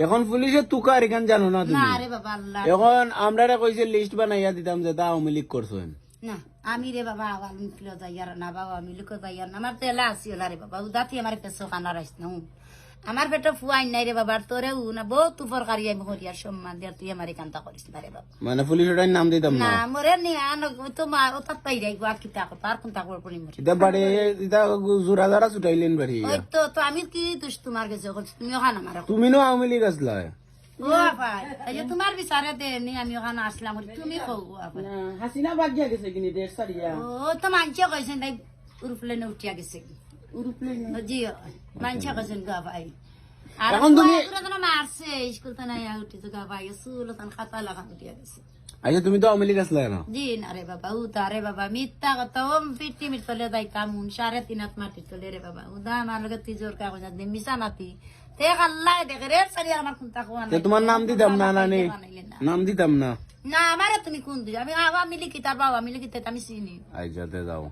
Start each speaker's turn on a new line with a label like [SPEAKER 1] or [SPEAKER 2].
[SPEAKER 1] এখন পুলিশে তুকার এখান জানো না তুমি?
[SPEAKER 2] না রে বাবা আল্লাহ।
[SPEAKER 1] এখন আমরা কইছে লিস্ট বানাইয়া দিতাম যে তা আওয়ামী লীগ করছেন।
[SPEAKER 2] না আমি রে বাবা আওয়ামী লীগ যাইয়ার না বাবা, আমি লীগ যাইয়ার না, আমার তেলা আসিও রে বাবা, উদাতি আমার পেছো খানা রাইস না আমার পেটে ফুয়াই নাই রে বাবা, তোরে না বহুত উপকারী আমি হরিয়ার সম্মান দিয়ে তুই আমার কান্তা করিস না রে বাবা।
[SPEAKER 1] মানে পুলিশের নাম দিতাম না?
[SPEAKER 2] না মরে নি আন তোমার ওটা পাই যাই গো কিতা কথা আর কোনটা করব নি মরে।
[SPEAKER 1] এটা বাড়ি এটা জোড়া জোড়া ছুটাইলেন বাড়ি।
[SPEAKER 2] ওই তো আমি কি দোষ তোমার কাছে করছি, তুমি ওখানে আমার
[SPEAKER 1] তুমি নো আওয়ামী লীগ আসলা?
[SPEAKER 2] ও ভাই এই যে তোমার বিচারে দে নি আমি ওখানে আসলাম, তুমি কও ভাই।
[SPEAKER 3] হাসিনা বাগিয়া গেছে কিনি দেশ সারিয়া
[SPEAKER 2] ও তো মানছে কইছেন তাই উরুপ্লেনে উঠিয়া গেছে
[SPEAKER 3] উরুপ্লেন
[SPEAKER 2] জি মানছে কইছেন গা ভাই। আর
[SPEAKER 1] এখন তুমি
[SPEAKER 2] মারছে স্কুল তো নাই উঠি তো গা ভাই সুল তন খাতা লাগা উঠিয়া গেছে।
[SPEAKER 1] আচ্ছা তুমি তো আওয়ামী লীগ আসলা কেন?
[SPEAKER 2] জি না রে বাবা উতা রে বাবা মিথ্যা কথা ও পিটি মিট চলে যাই কামুন 3.5 মাটি চলে রে বাবা উদা আমার লগে তিজোর কাগজ দে মিছা মাতি তে আল্লাহ দেখে রে সারি আমার কোনটা কোয়া
[SPEAKER 1] তে তোমার নাম দিতাম না নানি? নাম দিতাম না?
[SPEAKER 2] না আমারে তুমি কোন দিও আমি আওয়ামী লীগ কি তার বাবা আমি লিখিতে আমি চিনি।
[SPEAKER 1] আচ্ছা তে যাও।